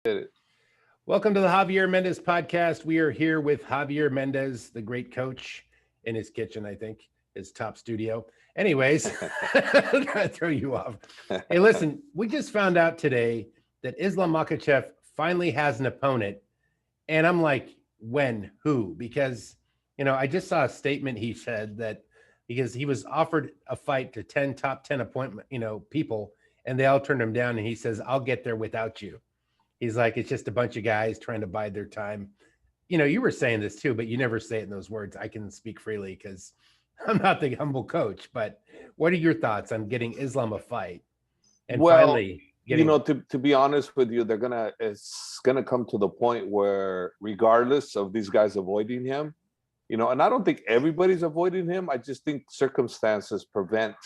Did it. Welcome to the Javier Mendez podcast. We are here with Javier Mendez, the great coach, in his kitchen, I think, his top studio. Anyways, I'm trying to throw you off. Hey, listen, we just found out today that Islam Makhachev finally has an opponent. And I'm like, when? Who? Because, I just saw a statement he said that because he was offered a fight to 10 top 10 appointment, people, and they all turned him down. And he says, I'll get there without you. He's like, it's just a bunch of guys trying to bide their time. You were saying this too, but you never say it in those words. I can speak freely because I'm not the humble coach. But what are your thoughts on getting Islam a fight and Well, finally getting? to be honest with you, it's gonna come to the point where, regardless of these guys avoiding him, and I don't think everybody's avoiding him. I just think circumstances prevent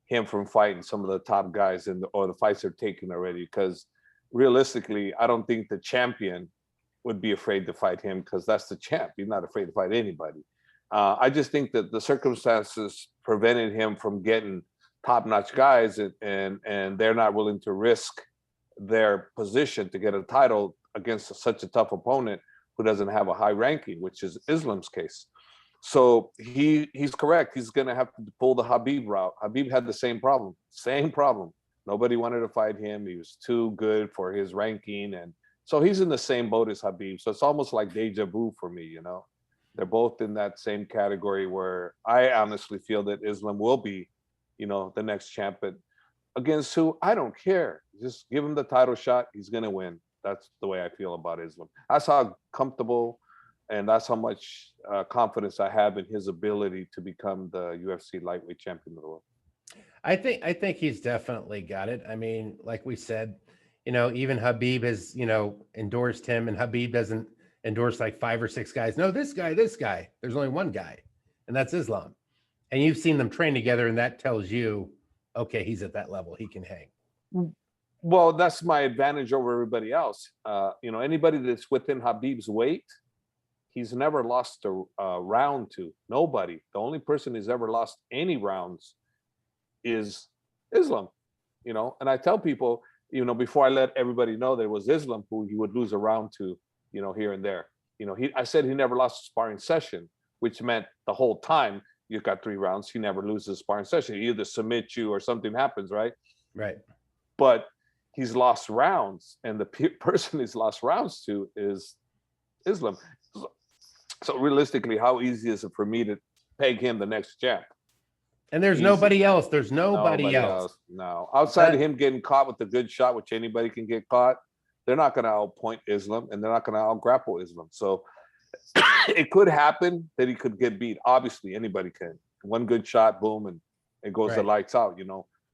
him from fighting some of the top guys or the fights they're taking already. Because realistically, I don't think the champion would be afraid to fight him because that's the champ. He's not afraid to fight anybody. I just think that the circumstances prevented him from getting top-notch guys, and they're not willing to risk their position to get a title against such a tough opponent who doesn't have a high ranking, which is Islam's case. So he's correct. He's going to have to pull the Khabib route. Khabib had the same problem. Nobody wanted to fight him. He was too good for his ranking. And so he's in the same boat as Khabib. So it's almost like deja vu for me, They're both in that same category where I honestly feel that Islam will be, the next champion. Against who? I don't care. Just give him the title shot. He's going to win. That's the way I feel about Islam. That's how comfortable and that's how much confidence I have in his ability to become the UFC lightweight champion of the world. I think he's definitely got it. I mean, like we said, even Habib has, endorsed him, and Habib doesn't endorse like 5 or 6 guys. No, this guy. There's only one guy, and that's Islam. And you've seen them train together, and that tells you, okay, he's at that level. He can hang. Well, that's my advantage over everybody else. Anybody that's within Habib's weight, he's never lost a round to. Nobody. The only person who's ever lost any rounds is Islam, and I tell people, before I let everybody know that it was Islam who he would lose a round to, here and there. I said he never lost a sparring session, which meant the whole time you've got 3 rounds, he never loses a sparring session. He either submits you or something happens, right? Right. But he's lost rounds, and the person he's lost rounds to is Islam. So realistically, how easy is it for me to peg him the next champ? And there's nobody else. There's nobody else. No. Outside of him getting caught with a good shot, which anybody can get caught, they're not going to outpoint Islam, and they're not going to outgrapple Islam. So it could happen that he could get beat. Obviously, anybody can. One good shot, boom, and it goes the lights out,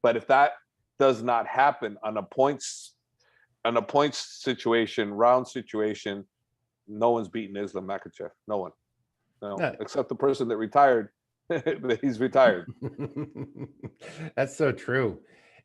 But if that does not happen on a points situation, round situation, no one's beating Islam Makhachev. No one. No, except the person that retired. He's retired. That's so true.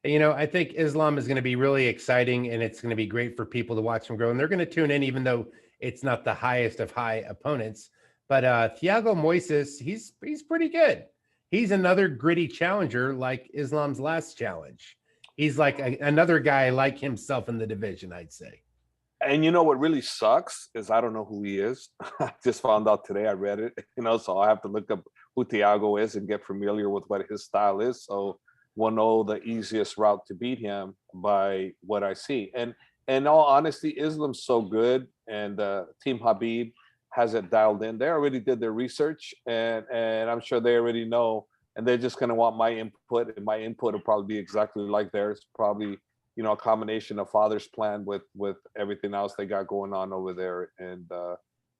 I think Islam is going to be really exciting, and it's going to be great for people to watch him grow. And they're going to tune in, even though it's not the highest of high opponents. But Thiago Moises, he's pretty good. He's another gritty challenger like Islam's last challenge. He's like another guy like himself in the division, I'd say. And what really sucks is I don't know who he is. I just found out today. I read it, so I have to look up who Thiago is and get familiar with what his style is. So we'll know the easiest route to beat him by what I see. And in all honesty, Islam's so good, and Team Khabib has it dialed in. They already did their research, and I'm sure they already know, and they're just going to want my input, and my input will probably be exactly like theirs. Probably, a combination of father's plan with everything else they got going on over there. And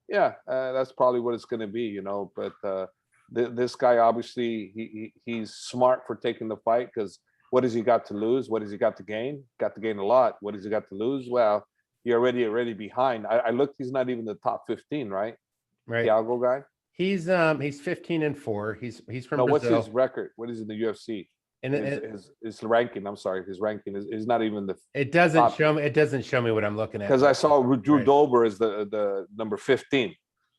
that's probably what it's going to be, But this guy, obviously, he's smart for taking the fight, because what has he got to lose? What has he got to gain? Got to gain a lot. What has he got to lose? Well, you're already behind. I looked, he's not even the top 15, right? Right. Thiago guy? He's 15-4. He's from Brazil. What's his record? What is in the UFC? And his ranking. I'm sorry, his ranking is not even the. It doesn't show me. It doesn't show me what I'm looking at. Because I saw Drew Dober is the number 15.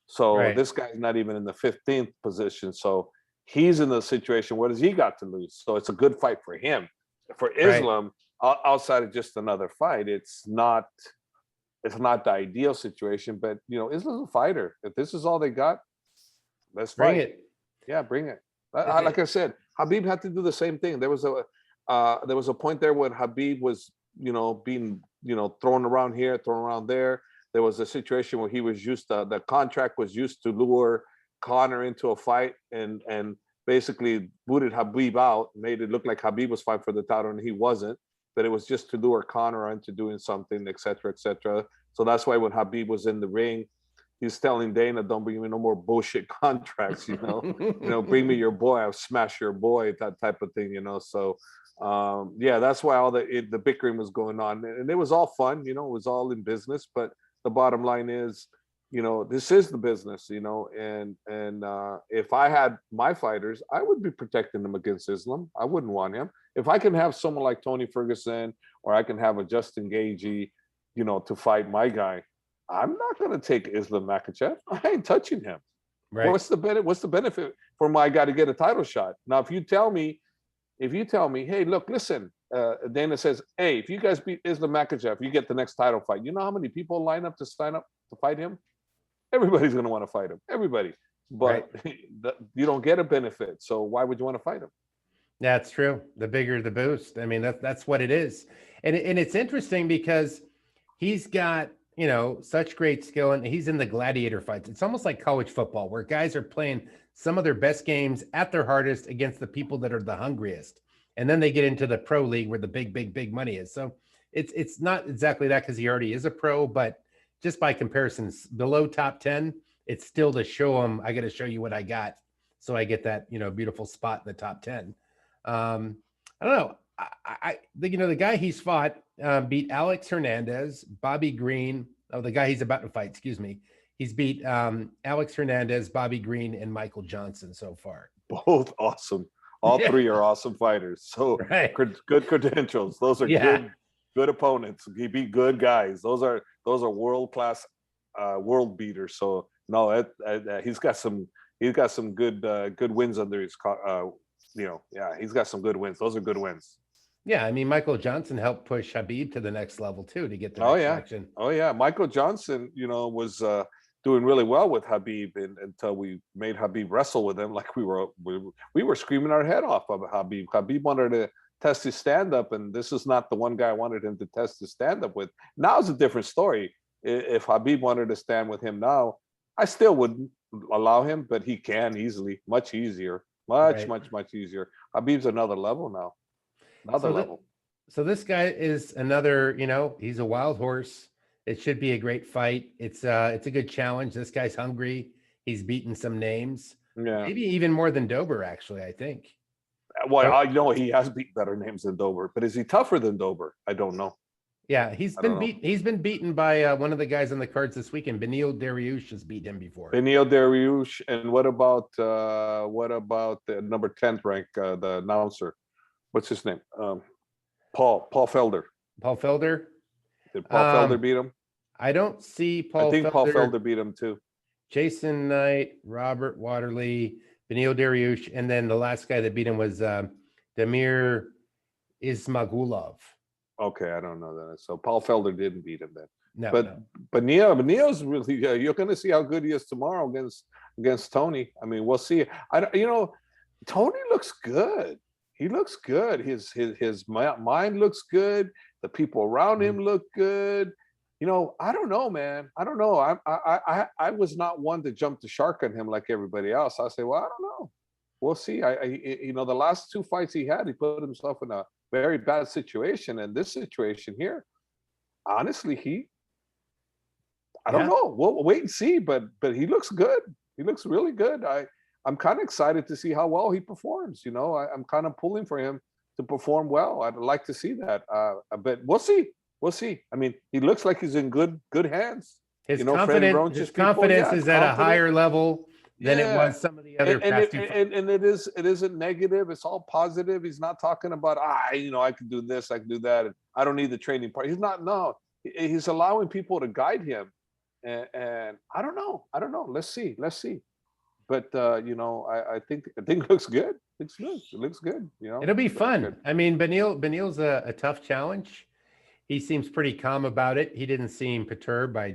So this guy's not even in the 15th position. So he's in the situation. What has he got to lose? So it's a good fight for him. For Islam, outside of just another fight, it's not it's not the ideal situation, but Islam's a fighter. If this is all they got, let's Bring fight. it. Yeah, bring it. Like I said, Habib had to do the same thing. There was a point there when Habib was, being, thrown around here, thrown around there. There was a situation where he was the contract was used to lure Conor into a fight and basically booted Habib out, made it look like Habib was fighting for the title and he wasn't. That it was just to lure Conor into doing something, et cetera, et cetera. So that's why when Habib was in the ring, he's telling Dana, "Don't bring me no more bullshit contracts, bring me your boy, I'll smash your boy," that type of thing, So yeah, that's why all the bickering was going on. And it was all fun, it was all in business. But the bottom line is, this is the business, and if I had my fighters, I would be protecting them against Islam. I wouldn't want him. If I can have someone like Tony Ferguson, or I can have a Justin Gaethje, to fight my guy, I'm not going to take Islam Makhachev. I ain't touching him. Right. What's the benefit for my guy to get a title shot? Now, if you tell me, hey, look, listen, Dana says, hey, if you guys beat Islam Makhachev, you get the next title fight. You know how many people line up to sign up to fight him? Everybody's going to want to fight him. Everybody. But right. You don't get a benefit. So why would you want to fight him? That's true. The bigger the boost. I mean, that's what it is. And it's interesting because he's got, such great skill, and he's in the gladiator fights. It's almost like college football where guys are playing some of their best games at their hardest against the people that are the hungriest. And then they get into the pro league where the big money is. So it's not exactly that because he already is a pro, but just by comparisons, below top 10, it's still to show him, I got to show you what I got. So I get that, beautiful spot in the top 10. I don't know. The guy he's fought beat Alex Hernandez, Bobby Green. Oh, the guy he's about to fight, excuse me. He's beat Alex Hernandez, Bobby Green, and Michael Johnson so far. Both awesome. All three are awesome fighters. So good credentials. Those are good opponents. He beat good guys. Those are world-class world beaters. So no, he's got some good wins under his he's got some good wins. Those are good wins. Yeah, I mean, Michael Johnson helped push Habib to the next level too to get the next action. Oh yeah, Michael Johnson, was doing really well with Habib until we made Habib wrestle with him. Like we were screaming our head off of Habib. Habib wanted to test his stand-up, and this is not the one guy I wanted him to test his stand-up with. Now it's a different story. If Habib wanted to stand with him now, I still wouldn't allow him, but he can easily, much easier. Much easier. Habib's another level now. Level. So this guy is another, he's a wild horse. It should be a great fight. It's a good challenge. This guy's hungry. He's beaten some names. Yeah. Maybe even more than Dober, actually, I think. Well, I know he has beat better names than Dober, but is he tougher than Dober? I don't know. Yeah, he's been beaten by one of the guys on the cards this weekend. Beneil Dariush has beat him before. Beneil Dariush, and what about the number 10th rank, the announcer? What's his name? Paul Felder. Paul Felder. Did Paul Felder beat him? I don't see Paul. I think Paul Felder beat him too. Jason Knight, Robert Waterley, Beneil Dariush, and then the last guy that beat him was Damir Ismagulov. Okay, I don't know that. So Paul Felder didn't beat him then. No, but Beneil's really. You're going to see how good he is tomorrow against Tony. I mean, we'll see. Tony looks good. He looks good. His mind looks good. The people around him look good. I don't know, man. I don't know. I was not one to jump the shark on him like everybody else. I say, well, I don't know. We'll see. The last two fights he had, he put himself in a very bad situation. And this situation here, honestly, I don't know. We'll wait and see. But he looks good. He looks really good. I'm kind of excited to see how well he performs. I'm kind of pulling for him to perform well. I'd like to see that. But we'll see. We'll see. I mean, he looks like he's in good hands. His confidence is at a higher level than it was some of the other past two. And it isn't negative. It's all positive. He's not talking about I can do this, I can do that, and I don't need the training part. He's not. No, he's allowing people to guide him. And I don't know. Let's see. But I think it looks good. It looks good. It'll be fun. I mean, Beneil's a tough challenge. He seems pretty calm about it. He didn't seem perturbed by,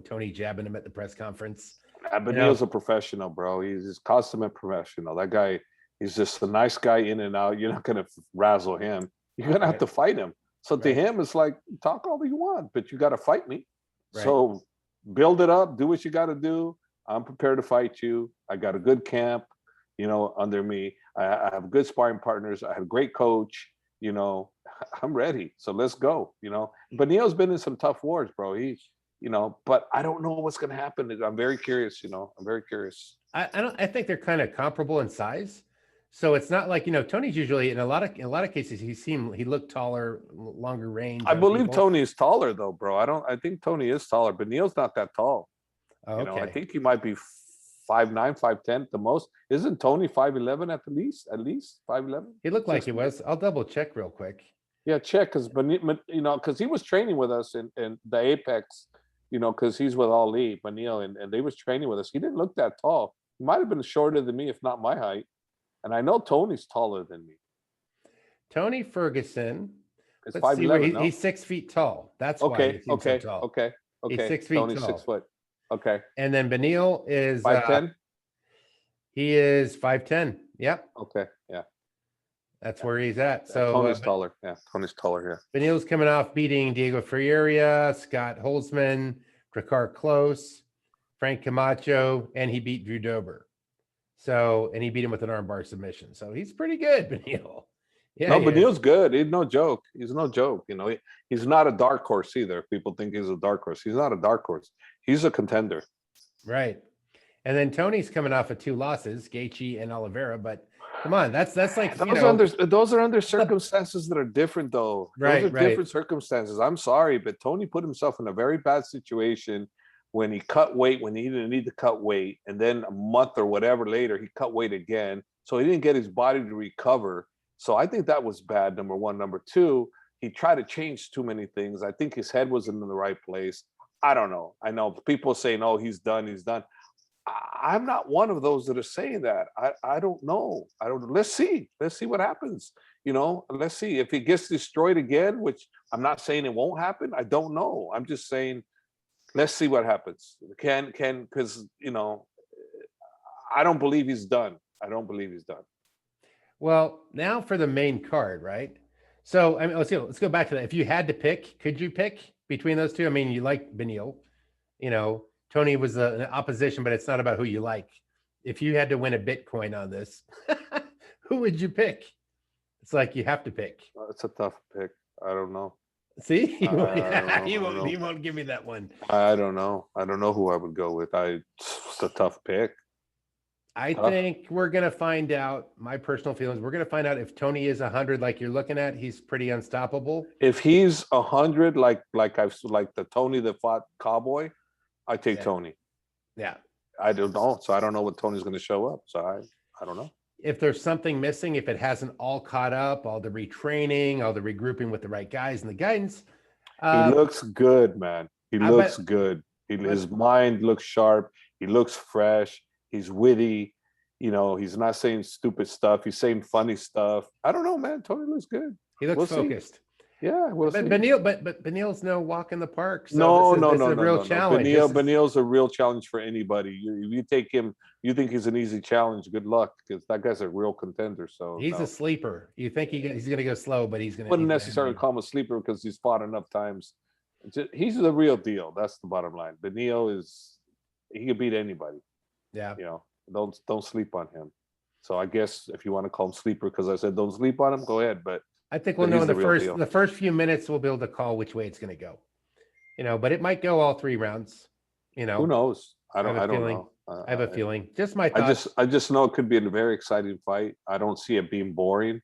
Tony jabbing him at the press conference. But Neil's a professional, bro. He's a consummate professional. That guy, he's just a nice guy in and out. You're not gonna razzle him. You're gonna have to fight him. So to him, it's like, talk all you want, but you got to fight me. Right. So build it up, do what you got to do. I'm prepared to fight you. I got a good camp, under me. I have good sparring partners. I have a great coach. I'm ready. So let's go. But Neil's been in some tough wars, bro. But I don't know what's going to happen. I'm very curious. I'm very curious. I think they're kind of comparable in size. So it's not like, Tony's usually in a lot of cases, he looked taller, longer range. I believe Tony is taller though, bro. I think Tony is taller, but Neil's not that tall. Oh, okay. I think he might be 5'9", 5'10" at the most. Isn't Tony 5'11" at least? At least 5'11"? He looked like he was. I'll double check real quick. Yeah, check, because he was training with us in the Apex, because he's with Ali, Benil, and they was training with us. He didn't look that tall. He might have been shorter than me, if not my height. And I know Tony's taller than me. Tony Ferguson. It's 5'11". He's 6 feet tall. That's why he seems so tall. Okay. He's 6 feet Tony's tall. 6 foot. Okay. And then Benil is 5'10". He is 5'10". Yep. Okay. Yeah. That's where he's at. So Tony's taller. Yeah, Tony's taller. Yeah. Benil's coming off beating Diego Ferreira, Scott Holzman, Drakkar Klose, Frank Camacho, and he beat Drew Dober. And he beat him with an armbar submission. So he's pretty good, Benil. Yeah, no, Benil's good. He's no joke. He's not a dark horse either. People think he's a dark horse. He's not a dark horse. He's a contender. Right. And then Tony's coming off of 2 losses, Gaethje and Oliveira. But come on, that's like those are under circumstances that are different, though. Right, those are different circumstances. I'm sorry, but Tony put himself in a very bad situation when he cut weight when he didn't need to cut weight, and then a month or whatever later he cut weight again, so he didn't get his body to recover. So I think that was bad. Number one. Number two, he tried to change too many things. I think his head wasn't in the right place. I don't know. I know people saying, "Oh, he's done. He's done." I'm not one of those that are saying that. I don't know. Let's see. Let's see what happens. Let's see if he gets destroyed again, which I'm not saying it won't happen. I don't know. I'm just saying, let's see what happens. Because I don't believe he's done. I don't believe he's done. Well, now for the main card, right? So I mean, let's go back to that. If you had to pick, could you pick between those two? I mean, you like Benil, Tony was an opposition, but it's not about who you like. If you had to win a Bitcoin on this, who would you pick? It's like you have to pick. It's a tough pick. I don't know. See, he won't give me that one. I don't know. I don't know who I would go with. It's a tough pick. I think we're gonna find out. My personal feelings. We're gonna find out if Tony is 100, like you're looking at. He's pretty unstoppable. If he's 100, like the Tony that fought Cowboy, I take Tony. Yeah. I don't know. So I don't know what Tony's going to show up. So I don't know. If there's something missing, if it hasn't all caught up, all the retraining, all the regrouping with the right guys and the guidance. He looks good, man. He looks good. His mind looks sharp. He looks fresh. He's witty. He's not saying stupid stuff. He's saying funny stuff. I don't know, man. Tony looks good. He looks focused. See. Yeah, we'll see. Benil's no walk in the park. So no, this is a real challenge. Benil's a real challenge for anybody. You take him, you think he's an easy challenge. Good luck, because that guy's a real contender. So he's a sleeper. You think he's going to go slow, but he's going to. Wouldn't necessarily call him a sleeper because he's fought enough times. He's the real deal. That's the bottom line. Benil he can beat anybody. Yeah. Don't sleep on him. So I guess if you want to call him sleeper because I said don't sleep on him, go ahead. But I think we'll know in the first few minutes we'll be able to call which way it's going to go. But it might go all 3 rounds. Who knows? I don't know. I have a feeling. Just my thoughts. I just know it could be a very exciting fight. I don't see it being boring.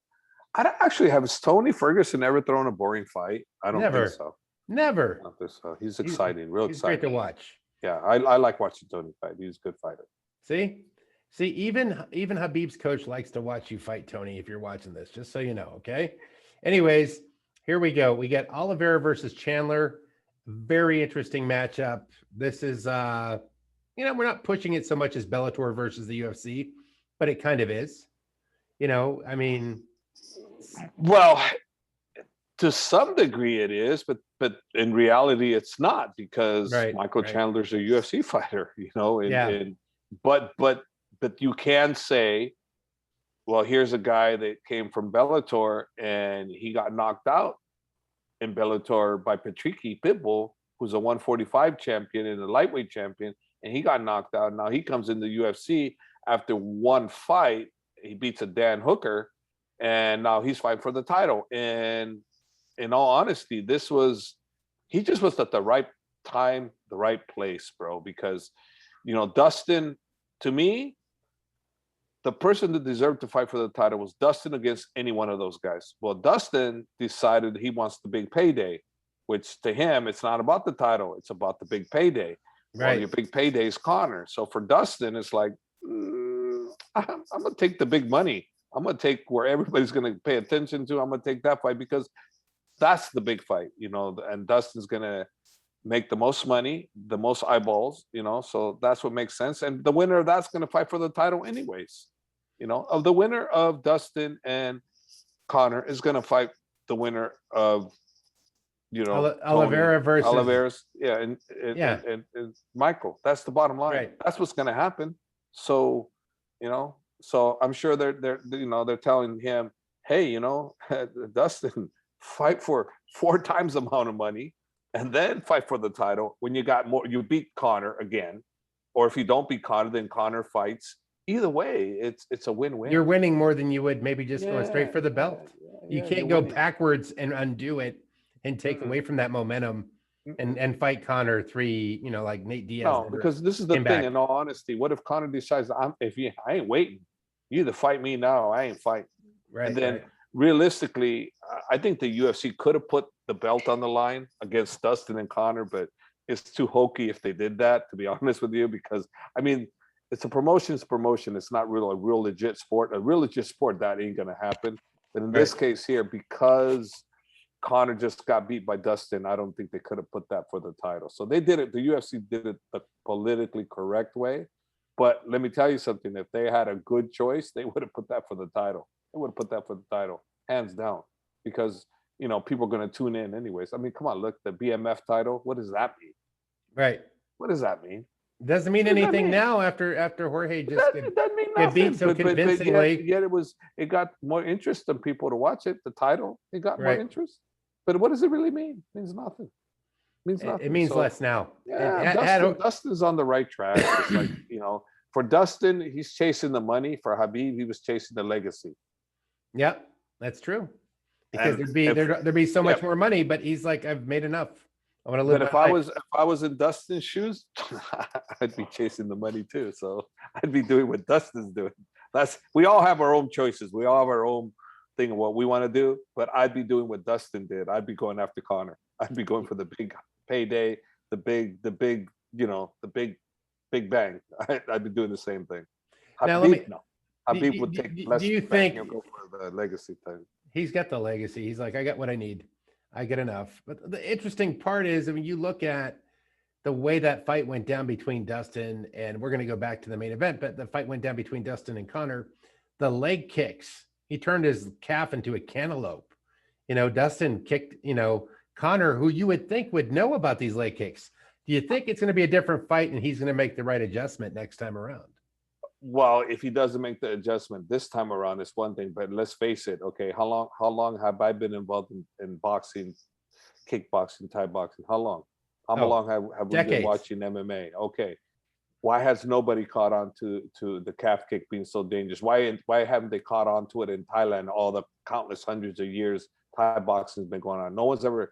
I don't actually have Tony Ferguson ever thrown a boring fight. I don't think so. Never. I don't think so. He's exciting. He's exciting. Great to watch. Yeah, I like watching Tony fight. He's a good fighter. See, even Habib's coach likes to watch you fight, Tony, if you're watching this, just so you know, okay? Anyways, here we go. We got Oliveira versus Chandler. Very interesting matchup. This is, we're not pushing it so much as Bellator versus the UFC, but it kind of is. I mean. Well, To some degree it is, but in reality it's not, because Michael Right. Chandler's a UFC fighter, Yeah. and but you can say, well, here's a guy that came from Bellator and he got knocked out in Bellator by Patricky Pitbull, who's a 145 champion and a lightweight champion, and he got knocked out. Now he comes into UFC after one fight, he beats a Dan Hooker, and now he's fighting for the title. And in all honesty, he just was at the right time, the right place, bro. Because, Dustin, to me, the person that deserved to fight for the title was Dustin against any one of those guys. Well, Dustin decided he wants the big payday, which to him, it's not about the title. It's about the big payday. Right. Well, your big payday is Conor. So for Dustin, it's like, I'm going to take the big money. I'm going to take where everybody's going to pay attention to. I'm going to take that fight because that's the big fight, and Dustin's going to make the most money, the most eyeballs, so that's what makes sense. And the winner of that's going to fight for the title anyways, of the winner of Dustin and Conor is going to fight the winner of, Oliveira versus Oliveira's, and Michael. That's the bottom line. Right. That's what's going to happen. So, so I'm sure they're telling him, hey, Dustin, fight for 4 times the amount of money and then fight for the title. When you got more, you beat Conor again, or if you don't beat Conor, then Conor fights. Either way, it's a win-win. You're winning more than you would maybe just going straight for the belt. You can't go backwards and undo it and take away from that momentum and fight Conor 3, like Nate Diaz. No, because this is the thing. In all honesty, what if Conor decides, I ain't waiting. You either fight me now, or I ain't fighting. Right. And then realistically, I think the UFC could have put the belt on the line against Dustin and Conor, but it's too hokey if they did that, to be honest with you, because it's a promotion's promotion. It's not a real legit sport. A real legit sport, that ain't gonna happen. But in this case here, because Conor just got beat by Dustin, I don't think they could have put that for the title. So they did it. The UFC did it the politically correct way. But let me tell you something. If they had a good choice, they would have put that for the title. They would have put that for the title, hands down, because people are going to tune in anyways. Come on, look, the BMF title. What does that mean? Right. What does that mean? Doesn't mean anything now after Jorge just it doesn't mean nothing. Beat so convincingly. But yet it got more interest in people to watch it. The title, it got more interest. But what does it really mean? It means nothing. It means nothing. It means less now. Yeah, Dustin's on the right track. It's like, for Dustin, he's chasing the money. For Khabib, he was chasing the legacy. Yep, that's true. Because there'd be so much more money, but he's like, I've made enough. I want to live. But if I was in Dustin's shoes, I'd be chasing the money too. So I'd be doing what Dustin's doing. We all have our own choices. We all have our own thing of what we want to do. But I'd be doing what Dustin did. I'd be going after Conor. I'd be going for the big payday, the big, the big bang. I'd be doing the same thing. Khabib would take less. Do you think he'll go for the legacy thing? He's got the legacy. He's like, I got what I need. I get enough. But the interesting part is, you look at the way that fight went down between Dustin, and we're going to go back to the main event, but the fight went down between Dustin and Conor. The leg kicks. He turned his calf into a cantaloupe. Dustin kicked, Conor, who you would think would know about these leg kicks. Do you think it's going to be a different fight and he's going to make the right adjustment next time around? Well, if he doesn't make the adjustment this time around, it's one thing. But let's face it. Okay, how long have I been involved in boxing, kickboxing, Thai boxing? How long? How long have we been watching MMA? Okay, why has nobody caught on to the calf kick being so dangerous? Why haven't they caught on to it in Thailand? All the countless hundreds of years Thai boxing has been going on. No one's ever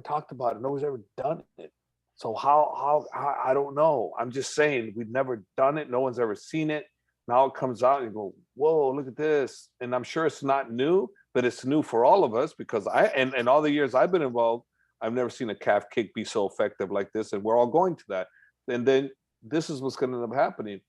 talked about it. No one's ever done it. So how I don't know. I'm just saying we've never done it. No one's ever seen it. Now it comes out and you go, whoa, look at this. And I'm sure it's not new, but it's new for all of us because and all the years I've been involved, I've never seen a calf kick be so effective like this. And we're all going to that. And then this is what's going to end up happening.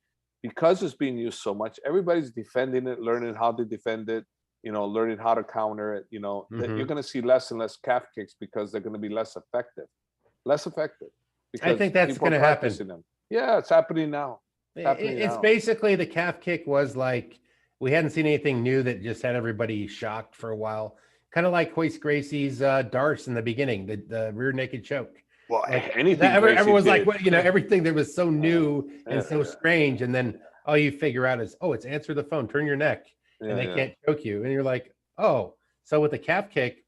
Because it's being used so much, everybody's defending it, learning how to defend it, learning how to counter it, that you're going to see less and less calf kicks because they're going to be less effective. I think that's going to happen. Them. Yeah, it's happening now. It's basically the calf kick was like, we hadn't seen anything new that just had everybody shocked for a while. Kind of like Hoist Gracie's Darce in the beginning, the rear naked choke. Well, Like anything everyone's like, did. what, everything that was so new and so Yeah. strange, and then all you figure out is, oh, it's answer the phone, turn your neck, and they can't choke you, and you're like, oh. So with the calf kick,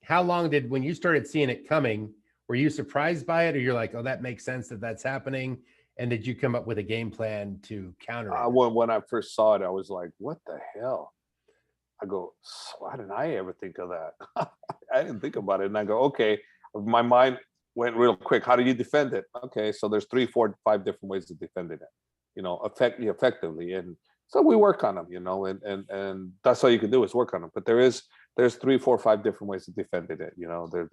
how long when you started seeing it coming, were you surprised by it, or you're like, oh, that makes sense that that's happening, and did you come up with a game plan to counter it? When I first saw it, I was like, what the hell? I go, why didn't I ever think of that? I didn't think about it. And I go, okay, my mind went real quick. How do you defend it? Okay, so there's 3, 4, 5 different ways of defending it, effectively. And so we work on them, and that's all you can do is work on them. But there's 3, 4, 5 different ways of defending it.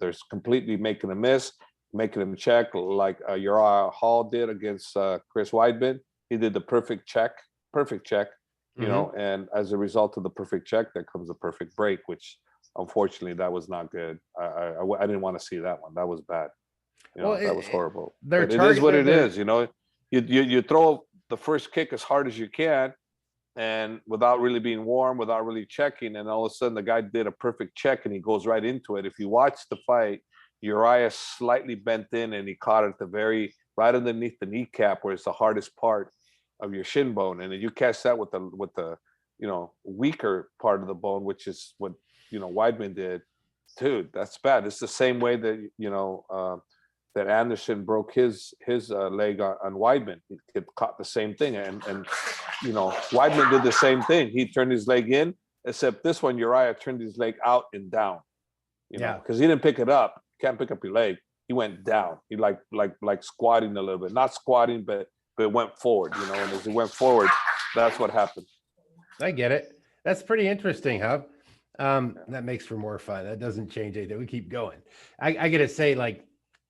There's completely making a miss, making him check, like Uriah Hall did against Chris Weidman. He did the perfect check. And as a result of the perfect check, there comes a perfect break, which unfortunately that was not good. I didn't want to see that one. That was bad. That was horrible. But it is what it is. You throw the first kick as hard as you can, and without really being warm, without really checking, and all of a sudden the guy did a perfect check and he goes right into it. If you watch the fight, Uriah slightly bent in and he caught it at right underneath the kneecap, where it's the hardest part of your shin bone, and then you catch that with the weaker part of the bone, which is what Weidman did. Dude, that's bad. It's the same way that that Anderson broke his leg on Weidman. He caught the same thing, and Weidman did the same thing. He turned his leg in, except this one Uriah turned his leg out and down. Because he didn't pick it up. You can't pick up your leg. He went down. He like squatting a little bit, not squatting, but it went forward, and as it went forward, that's what happened. I get it. That's pretty interesting, huh? That makes for more fun. That doesn't change anything. We keep going. I got to say,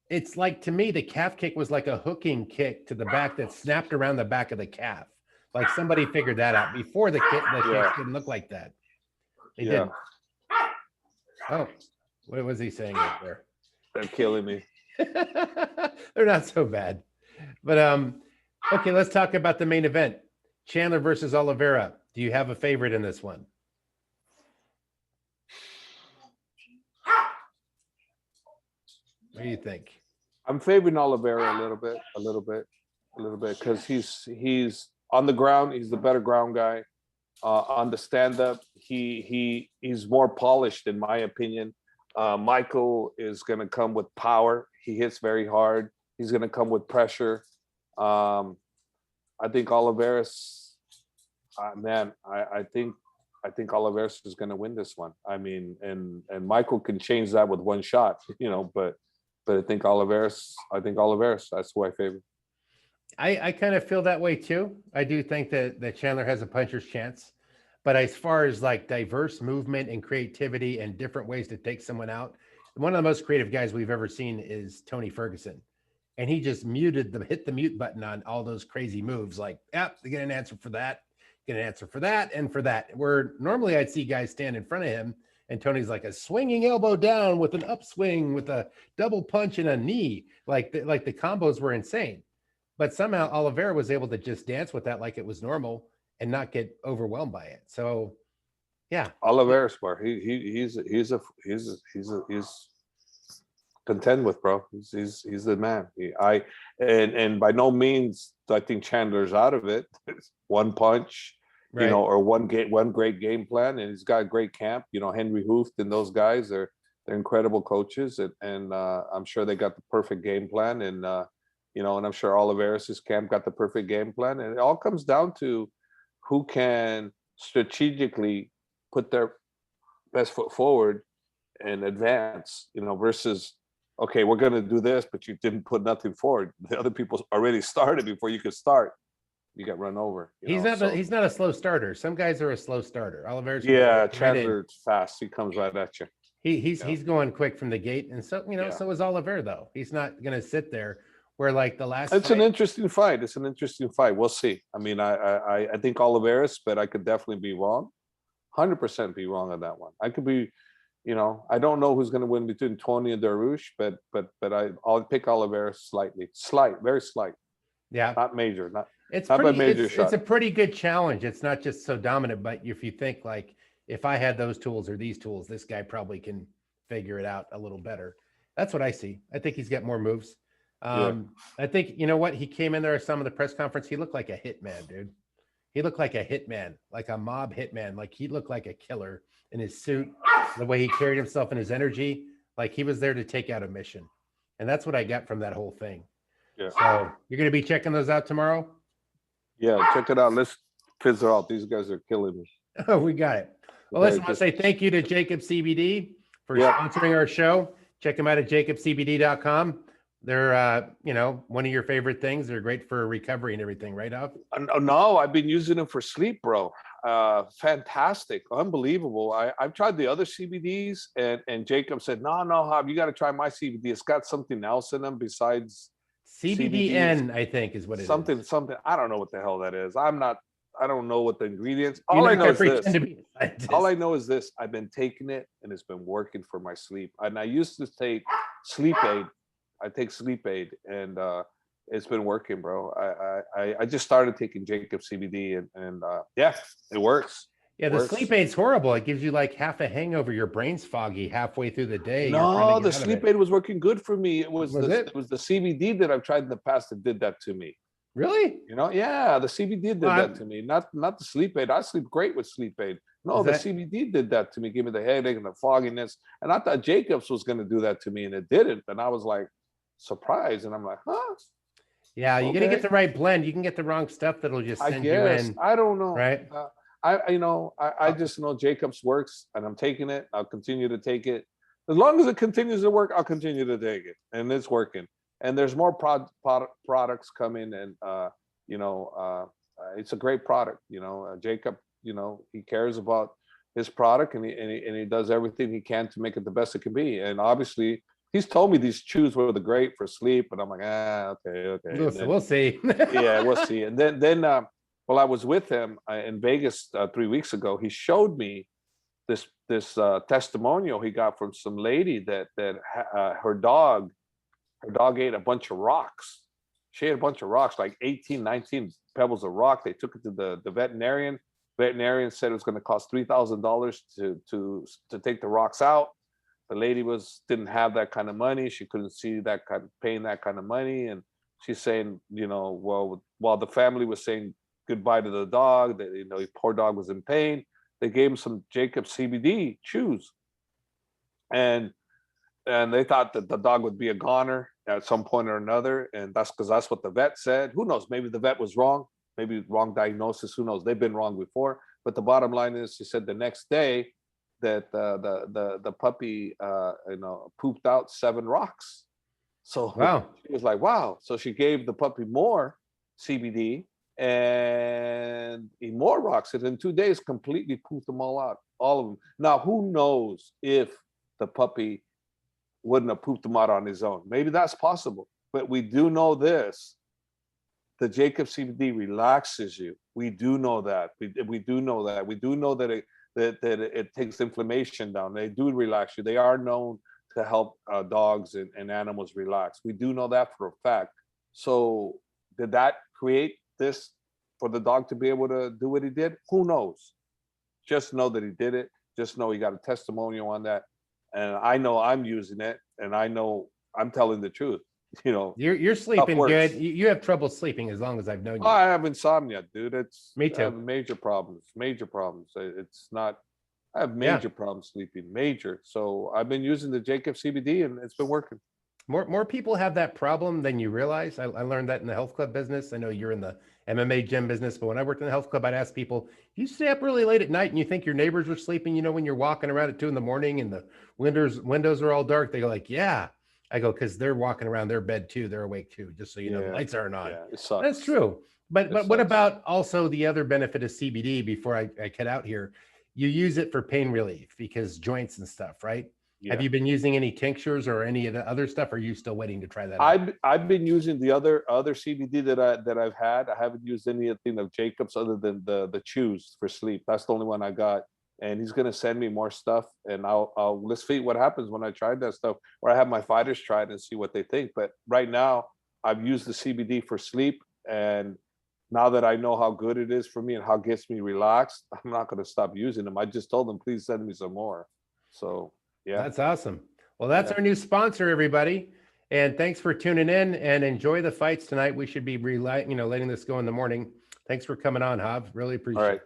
it's like, to me, the calf kick was like a hooking kick to the back that snapped around the back of the calf. Like somebody figured that out before the kick. The kick didn't look like that. They didn't. Oh, what was he saying right there? They're killing me. They're not so bad. But okay, let's talk about the main event. Chandler versus Oliveira. Do you have a favorite in this one? What do you think? I'm favoring Oliveira a little bit, because he's on the ground. He's the better ground guy. On the stand-up, he's more polished, in my opinion. Michael is going to come with power. He hits very hard. He's going to come with pressure. I think Oliveira's, I think Oliveira is going to win this one. I mean, and Michael can change that with one shot, but I think Oliveira's, that's who I favor. I kind of feel that way too. I do think that Chandler has a puncher's chance, but as far as like diverse movement and creativity and different ways to take someone out, one of the most creative guys we've ever seen is Tony Ferguson. And he just hit the mute button on all those crazy moves. Like, yep, they get an answer for that, get an answer for that, and for that. Where normally I'd see guys stand in front of him, and Tony's like a swinging elbow down with an upswing with a double punch and a knee. Like the combos were insane. But somehow Oliveira was able to just dance with that like it was normal and not get overwhelmed by it. So, yeah, Oliveira's smart. He's contend with, bro. He's the man. And by no means do I think Chandler's out of it. One punch, right. Or one great game plan, and he's got a great camp. Henry Hooft and those guys they're incredible coaches, and I'm sure they got the perfect game plan, and and I'm sure Oliveira's camp got the perfect game plan, and it all comes down to who can strategically put their best foot forward and advance, versus, okay, we're going to do this, but you didn't put nothing forward. The other people already started before you could start. You got run over. He's not a slow starter. Some guys are a slow starter. Oliveira's Chandler's fast. He comes right at you. He's going quick from the gate, and so so is Oliveira though. He's not going to sit there where like the last. It's an interesting fight. We'll see. I mean, I think Oliveira's, but I could definitely be wrong. 100% be wrong on that one. I could be. I don't know who's going to win between Tony and Darush, but I'll pick Oliveira very slight. Yeah, not major, it's not pretty, by major shot. It's a pretty good challenge. It's not just so dominant, but if you think like if I had those tools or these tools, this guy probably can figure it out a little better. That's what I see. I think he's got more moves. Yeah. I think, you know what? He came in there, some of the press conference. He looked like a hitman, dude. He looked like a hitman, like a mob hitman. Like he looked like a killer in his suit, the way he carried himself and his energy. Like he was there to take out a mission. And that's what I got from that whole thing. Yeah. So you're going to be checking those out tomorrow? Yeah. Check it out. Let's fizz out. These guys are killing me. Oh, we got it. Well, listen, I want to say thank you to Jacob CBD for sponsoring our show. Check them out at jacobcbd.com. They're, one of your favorite things. They're great for recovery and everything, right, Up? No, I've been using them for sleep, bro. Fantastic, unbelievable. I've tried the other CBDs, and Jacob said, no, Hob, you got to try my CBD. It's got something else in them besides CBDN, I think, is what it is. Something. I don't know what the hell that is. I don't know what the ingredients. All I know is this. All I know is this. I've been taking it, and it's been working for my sleep. And I used to take sleep aid. I take sleep aid, and it's been working, bro. I just started taking Jacob CBD, and yeah, it works. Yeah, the sleep aid's horrible. It gives you like half a hangover. Your brain's foggy halfway through the day. No, the sleep aid was working good for me. It was the CBD that I've tried in the past that did that to me. Really? Yeah, the CBD did that to me. Not the sleep aid. I sleep great with sleep aid. No, the CBD did that to me. Give me the headache and the fogginess. And I thought Jacobs was going to do that to me, and it didn't. And I was like surprised, and I'm like, huh? Yeah, you got to get the right blend. You can get the wrong stuff that'll just send you in. I don't know. Right? I just know Jacobs works, and I'm taking it. I'll continue to take it. As long as it continues to work, I'll continue to take it, and it's working. And there's more products coming, and it's a great product. Jacob, he cares about his product, and he does everything he can to make it the best it can be. And obviously, he's told me these chews were the great for sleep, and I'm like, okay. We'll see. Yeah, we'll see. And then while I was with him in Vegas 3 weeks ago, he showed me this testimonial he got from some lady that her dog ate a bunch of rocks. She ate a bunch of rocks, like 18, 19 pebbles of rock. They took it to the veterinarian. Veterinarian said it was going to cost $3,000 to take the rocks out. The lady didn't have that kind of money. She couldn't see paying that kind of money. And she's saying, well, while the family was saying goodbye to the dog, that the poor dog was in pain, they gave him some Jacob CBD chews. And they thought that the dog would be a goner at some point or another. And that's what the vet said. Who knows? Maybe the vet was wrong. Maybe wrong diagnosis. Who knows? They've been wrong before. But the bottom line is, she said the next day that the puppy pooped out 7 rocks. So wow. She was like, wow. So she gave the puppy more CBD and more rocks. And in 2 days, completely pooped them all out. All of them. Now, who knows if the puppy wouldn't have pooped them out on his own? Maybe that's possible. But we do know this. The Jacob CBD relaxes you. We do know that. We do know that. We do know that it takes inflammation down. They do relax you. They are known to help dogs and animals relax. We do know that for a fact. So did that create this for the dog to be able to do what he did? Who knows? Just know that he did it. Just know he got a testimonial on that. And I know I'm using it, and I know I'm telling the truth. You're sleeping good. You have trouble sleeping as long as I've known you. I have insomnia, dude. It's me too. I have major problems. It's not. I have major problems sleeping. Major. So I've been using the Jacob CBD, and it's been working. More people have that problem than you realize. I learned that in the health club business. I know you're in the MMA gym business, but when I worked in the health club, I'd ask people, you stay up really late at night and you think your neighbors are sleeping, when you're walking around at 2 a.m. and the windows are all dark. They go like, yeah. I go, because they're walking around their bed too. They're awake too, just so you know, the lights aren't on. Yeah, it sucks. That's true. But what about also the other benefit of CBD before I cut out here? You use it for pain relief because joints and stuff, right? Yeah. Have you been using any tinctures or any of the other stuff? Or are you still waiting to try that out? I've been using the other CBD that I've had. I haven't used anything of Jacob's other than the chews for sleep. That's the only one I got. And he's gonna send me more stuff, and let's see what happens when I try that stuff, or I have my fighters try it and see what they think. But right now, I've used the CBD for sleep, and now that I know how good it is for me and how it gets me relaxed, I'm not going to stop using them. I just told them, please send me some more. So, yeah. That's awesome. Well, that's Yeah. our new sponsor, everybody. And thanks for tuning in and enjoy the fights tonight. We should be letting this go in the morning. Thanks for coming on, Hav. Really All appreciate right. it.